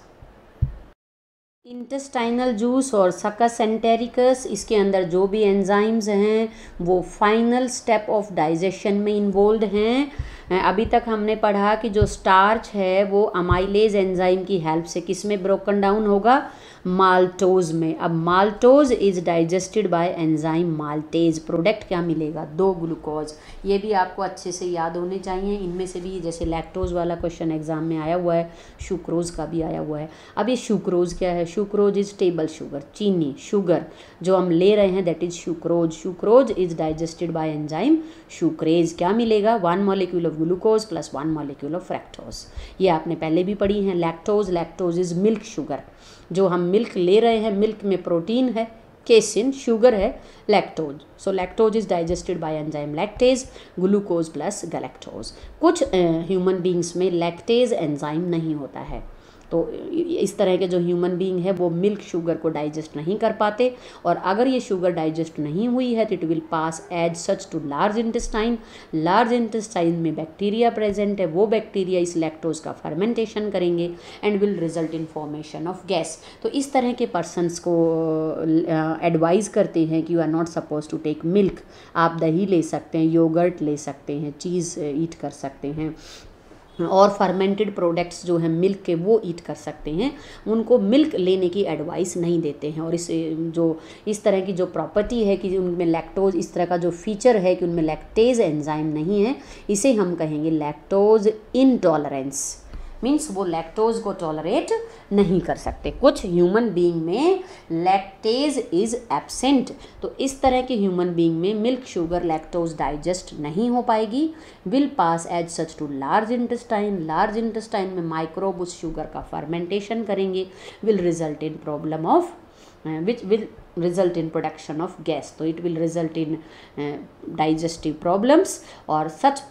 Intestinal juice और सकस एंटेरिकस, इसके अंदर जो भी एंजाइम्स हैं वो फाइनल स्टेप ऑफ डाइजेशन में इन्वॉल्व हैं। अभी तक हमने पढ़ा कि जो स्टार्च है वो अमाइलेज एंजाइम की हेल्प से किस में ब्रोकन डाउन होगा, माल्टोज में। अब maltose is digested by enzyme maltase. Product क्या मिलेगा, 2 ग्लूकोज। ये भी आपको अच्छे से याद होने चाहिए। इनमें से भी जैसे लैक्टोज वाला क्वेश्चन एग्जाम में आया हुआ है, शुक्रोज का भी आया हुआ है। अब ये शुक्रोज क्या है, शुक्रोज इज टेबल शुगर, चीनी शुगर जो हम ले रहे हैं that is sucrose. Sucrose is digested by enzyme sucrase. क्या मिलेगा, 1 molecule of glucose plus 1 molecule of fructose. ये आपने पहले भी पढ़ी है। Lactose, lactose is milk sugar, जो हम मिल्क ले रहे हैं, मिल्क में प्रोटीन है, केसिन, शुगर है, lactose. So lactose is digested by enzyme lactase, glucose plus galactose. कुछ ह्यूमन बींग्स में लैक्टेज एंजाइम नहीं होता है। तो इस तरह के जो ह्यूमन बीइंग है वो मिल्क शुगर को डाइजेस्ट नहीं कर पाते, और अगर ये शुगर डाइजेस्ट नहीं हुई है तो it will pass as such to large intestine. Large intestine में बैक्टीरिया प्रेजेंट है, वो बैक्टीरिया इस लैक्टोज का फर्मेंटेशन करेंगे and will result in formation of gas. तो इस तरह के पर्सनस को एडवाइज करते हैं कि you are not suppose to take milk. आप दही ले सकते हैं, योगर्ट ले सकते हैं, चीज़ ईट कर सकते हैं, और फर्मेंटेड प्रोडक्ट्स जो हैं मिल्क के वो ईट कर सकते हैं। उनको मिल्क लेने की एडवाइस नहीं देते हैं। और इस तरह की जो प्रॉपर्टी है कि उनमें लैक्टोज, इस तरह का जो फीचर है कि उनमें लैक्टेज एंजाइम नहीं है, इसे हम कहेंगे लैक्टोज इनटॉलरेंस। मीन्स वो लैक्टोज को टॉलरेट नहीं कर सकते। कुछ ह्यूमन बीइंग में लैक्टेज इज एब्सेंट, तो इस तरह के ह्यूमन बीइंग में मिल्क शुगर लैक्टोज डाइजेस्ट नहीं हो पाएगी, will pass as such to large intestine. Large intestine में माइक्रोब उस शुगर का फर्मेंटेशन करेंगे, will result in problem of which will result in production of gas. तो it will result in digestive problems, और such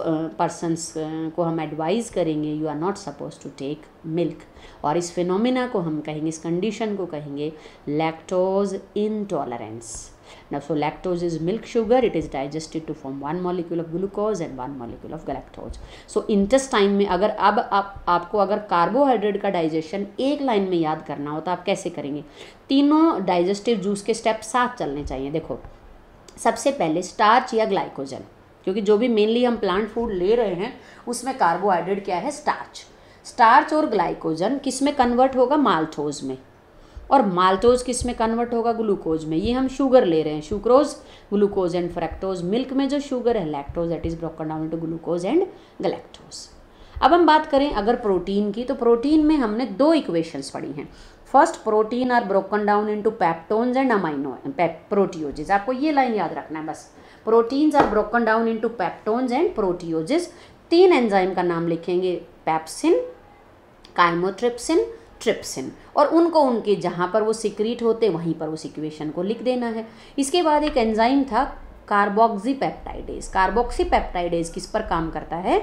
persons को हम advise करेंगे you are not supposed to take milk। और इस फिनोमिना को हम कहेंगे, इस कंडीशन को कहेंगे lactose intolerance। Now, so lactose is milk sugar. It is digested to form one molecule of glucose and one molecule of galactose. So intestine में अगर अब आपको अगर कार्बोहाइड्रेट का डाइजेशन एक लाइन में याद करना हो तो आप कैसे करेंगे? तीनों डाइजेस्टिव जूस के स्टेप साथ चलने चाहिए। देखो, सबसे पहले स्टार्च या ग्लाइकोजन, क्योंकि जो भी मेनली हम प्लांट फूड ले रहे हैं उसमें कार्बोहाइड्रेट क्या है? स्टार्च। स्टार्च और ग्लाइकोजन किस में कन्वर्ट होगा? माल्टोज में। और माल्टोज किस में कन्वर्ट होगा? ग्लूकोज में। ये हम शुगर ले रहे हैं, sucrose, glucose and fructose. Milk में जो शुगर है lactose, that is broken down into glucose and galactose. अब हम बात करें अगर प्रोटीन की, तो प्रोटीन में हमने दो इक्वेशंस पढ़ी हैं। First, protein are broken down into peptones and amino proteoses. आपको ये लाइन याद रखना है बस, proteins are broken down into peptones and proteoses. तीन एंजाइम का नाम लिखेंगे, पेप्सिन, काइमोट्रिप्सिन, ट्रिप्सिन, और उनको उनके जहाँ पर वो सिक्रीट होते वहीं पर उस इक्वेशन को लिख देना है। इसके बाद एक एंजाइम था कार्बोक्सीपेप्टाइडेज। कार्बोक्सीपेप्टाइडेज किस पर काम करता है?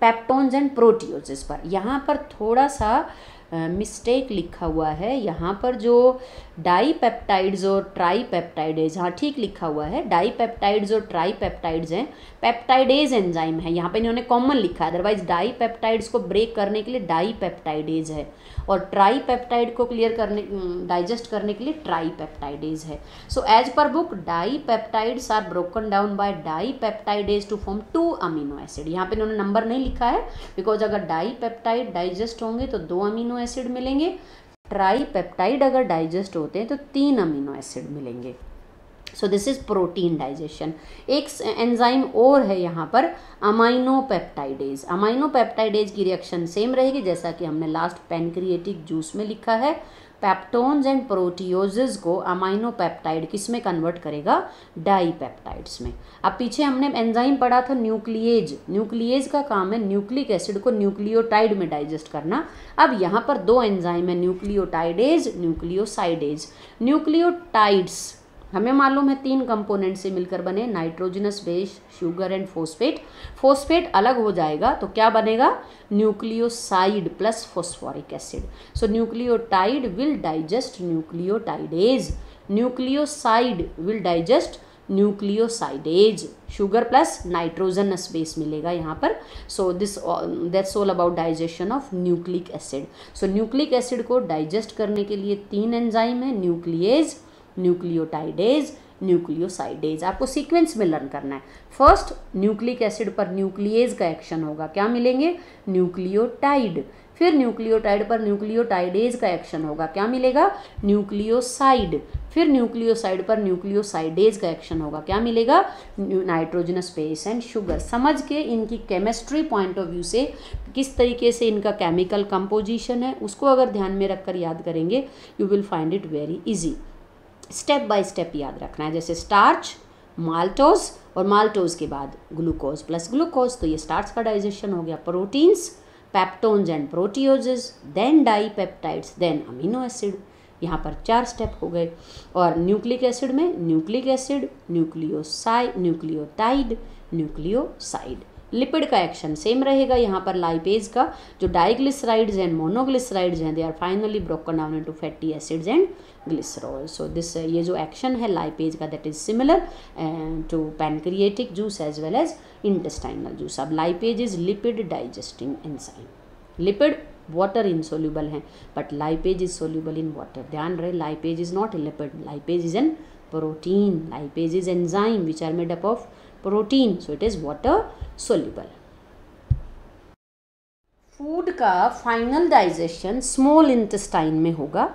पेप्टोन्स एंड प्रोटियोजेस पर। यहाँ पर थोड़ा सा मिस्टेक लिखा हुआ है, यहाँ पर जो डाईपेप्टाइड्स और ट्राईपेप्टाइडेज, हाँ ठीक लिखा हुआ है, डाईपेप्टाइड्स और ट्राईपेप्टाइड्स हैं, पेप्टाइडेज एंजाइम है। यहाँ पे इन्होंने कॉमन लिखा है, अदरवाइज डाईपेप्टाइड्स को ब्रेक करने के लिए डाईपेप्टाइडेज है, और ट्राईपेप्टाइड को क्लियर करने, डाइजेस्ट करने के लिए ट्राईपेप्टाइडेज है। So as per book, dipeptides are broken down by dipeptidase to form 2 amino acid. यहाँ पे इन्होंने नंबर नहीं लिखा है, बिकॉज अगर डाईपेप्टाइड डाइजेस्ट होंगे तो 2 अमीनो एसिड मिलेंगे, ट्राईपेप्टाइड अगर डाइजेस्ट होते हैं तो 3 अमीनो एसिड मिलेंगे। सो दिस इज प्रोटीन डाइजेशन। एक एंजाइम और है यहाँ पर, अमाइनो पेप्टाइडेज। अमाइनो पेप्टाइडेज की रिएक्शन सेम रहेगी जैसा कि हमने लास्ट पैनक्रिएटिक जूस में लिखा है। पेप्टोन्स एंड प्रोटियोजेस को अमाइनो पेप्टाइड किस में कन्वर्ट करेगा? डाईपेप्टाइड्स में। अब पीछे हमने एंजाइम पढ़ा था न्यूक्लिएज। न्यूक्लिएज का काम है न्यूक्लिक एसिड को न्यूक्लियोटाइड में डाइजेस्ट करना। अब यहाँ पर दो एंजाइम है, न्यूक्लियोटाइडेज, न्यूक्लियोसाइडेज। न्यूक्लियोटाइड्स हमें मालूम है 3 कंपोनेंट से मिलकर बने, nitrogenous base, sugar and phosphate. Phosphate अलग हो जाएगा तो क्या बनेगा? Nucleoside plus phosphoric acid. So nucleotide will digest nucleotidase, nucleoside will digest nucleosidase. Sugar plus nitrogenous base मिलेगा यहाँ पर। सो that's all about digestion of nucleic acid. So nucleic acid को डाइजेस्ट करने के लिए 3 एंजाइम है, न्यूक्लिएज, न्यूक्लियोटाइडेज, न्यूक्लियोसाइडेज। आपको sequence में लर्न करना है। फर्स्ट, न्यूक्लिक एसिड पर न्यूक्लिएज का एक्शन होगा, क्या मिलेंगे? न्यूक्लियोटाइड। फिर न्यूक्लियोटाइड पर न्यूक्लियोटाइडेज का एक्शन होगा, क्या मिलेगा? न्यूक्लियोसाइड। फिर न्यूक्लियोसाइड पर न्यूक्लियोसाइडेज का एक्शन होगा, क्या मिलेगा? Nitrogenous base and sugar. समझ के इनकी केमिस्ट्री पॉइंट ऑफ व्यू से किस तरीके से इनका केमिकल कंपोजिशन है उसको अगर ध्यान में रखकर याद करेंगे, you will find it very easy. Step by step याद रखना है, जैसे स्टार्च, माल्टोज, और माल्टोज के बाद ग्लूकोज प्लस ग्लूकोज, तो ये स्टार्च का डाइजेशन हो गया। Proteins, peptones and proteoses, then dipeptides, then amino acid. यहाँ पर 4 स्टेप हो गए। और न्यूक्लिक एसिड में nucleic acid, nucleotide, nucleoside. Lipid का एक्शन सेम रहेगा। यहाँ पर लाइपेज का जो डाइग्लिसराइड्स एंड मोनोग्लिसराइड्स हैं, they are finally broken down into fatty acids and glycerol. So this, ये जो एक्शन है लाइपेज का, that is similar to pancreatic juice as well as intestinal juice. अब lipase is lipid digesting enzyme. Lipid water insoluble हैं, but lipase is soluble in water. ध्यान रहे, lipase is not a lipid, lipase is an protein. Lipase is enzyme which are made up of protein, so it is water soluble. Food का final digestion small intestine में होगा।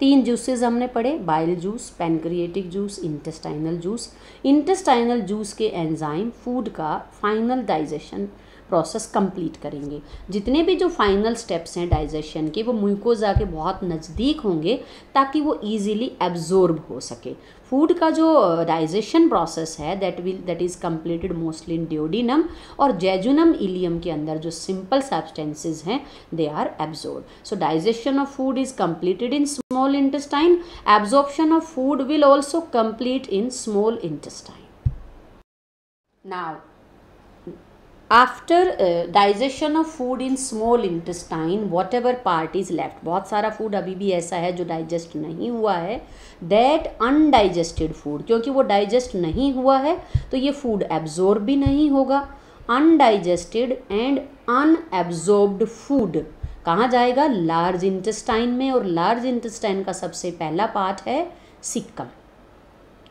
3 juices हमने पढ़े, bile juice, pancreatic juice, intestinal juice. Intestinal juice के enzyme food का final digestion process complete करेंगे। जितने भी जो फाइनल स्टेप्स हैं डाइजेशन के, वो म्यूकोजा के बहुत नज़दीक होंगे ताकि वो इजीली एब्जॉर्ब हो सके। फूड का जो डाइजेशन प्रोसेस है that is completed mostly in duodenum और जेजुनम इलियम के अंदर जो सिंपल सब्सटेंसेस हैं they are absorb. So digestion of food is completed in small intestine. Absorption of food will also complete in small intestine. Now after digestion of food in small intestine, whatever part is left, बहुत सारा food अभी भी ऐसा है जो digest नहीं हुआ है, दैट अनडाइजेस्टेड फूड, क्योंकि वो डाइजेस्ट नहीं हुआ है तो ये फूड एब्जॉर्ब भी नहीं होगा। अनडाइजेस्टेड एंड अनएब्जॉर्ब्ड फूड कहाँ जाएगा? लार्ज इंटेस्टाइन में, और लार्ज इंटेस्टाइन का सबसे पहला पार्ट है सिक्कम,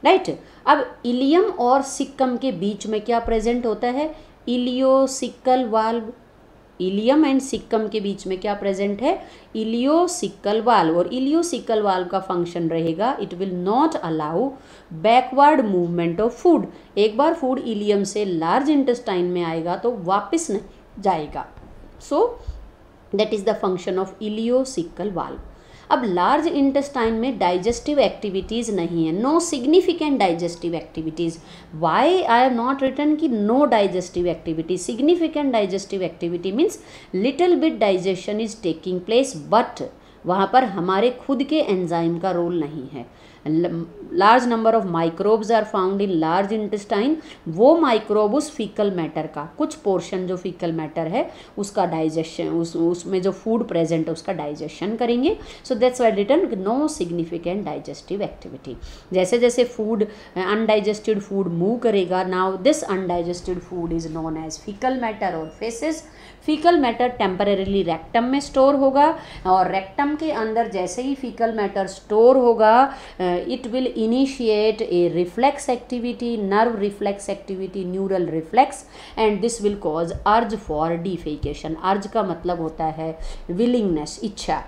राइट। अब इलियम और सिक्कम के बीच में क्या प्रेजेंट होता है? Ileocaecal valve. Ileum and caecum के बीच में क्या प्रेजेंट है? Ileocaecal valve. और इलियोसिकल वाल्व का फंक्शन रहेगा, it will not allow backward movement of food. एक बार फूड इलियम से लार्ज इंटेस्टाइन में आएगा तो वापस नहीं जाएगा। So that is the function of ileocaecal valve. अब लार्ज इंटेस्टाइन में डाइजेस्टिव एक्टिविटीज़ नहीं है, no significant digestive activities. Why I have not written कि no digestive activity. Significant digestive activity means little bit digestion is taking place, but वहाँ पर हमारे खुद के एंजाइम का रोल नहीं है। Large number of microbes are found in large intestine. वो माइक्रोब उस फीकल मैटर का कुछ पोर्शन जो फीकल मैटर है उसका डाइजेशन, उसमें जो फूड प्रेजेंट है उसका डाइजेशन करेंगे। So that's why written no significant digestive activity. जैसे जैसे फूड अनडाइजेस्टेड फूड मूव करेगा, now this undigested food is known as faecal matter और faeces. Faecal matter temporarily rectum में स्टोर होगा, और रेक्टम के अंदर जैसे ही फीकल मैटर स्टोर होगा, it will initiate a reflex activity, nerve reflex activity, neural reflex, and this will cause urge for defecation. Urge का मतलब होता है विलिंगनेस, इच्छा,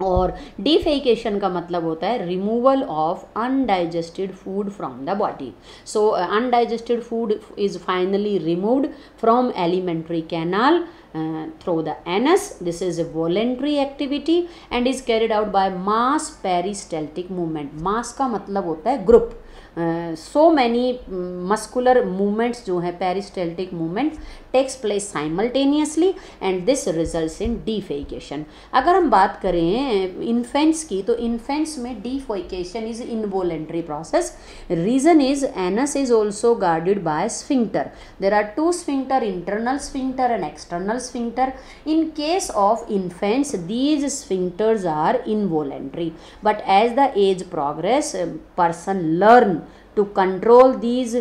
और डिफेकेशन का मतलब होता है removal of undigested food from the body. So undigested food is finally removed from alimentary canal through the anus. This is a voluntary activity and is carried out by mass peristaltic movement. Mass का मतलब होता है group. so many muscular movements जो है peristaltic movement takes place simultaneously and this results in defecation. अगर हम बात करें infants की, तो infants में defecation is involuntary process. Reason is anus is also guarded by sphincter. There are two sphincter, internal sphincter and external sphincter. In case of infants, these sphincters are involuntary, but as the age progress, person learn to control these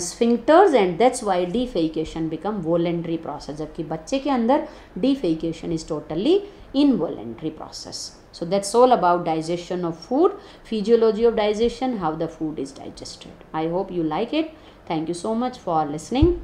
sphincters and that's why defecation become voluntary process. जबकि बच्चे के अंदर defecation is totally involuntary process. So that's all about digestion of food, physiology of digestion, how the food is digested. I hope you like it. Thank you so much for listening.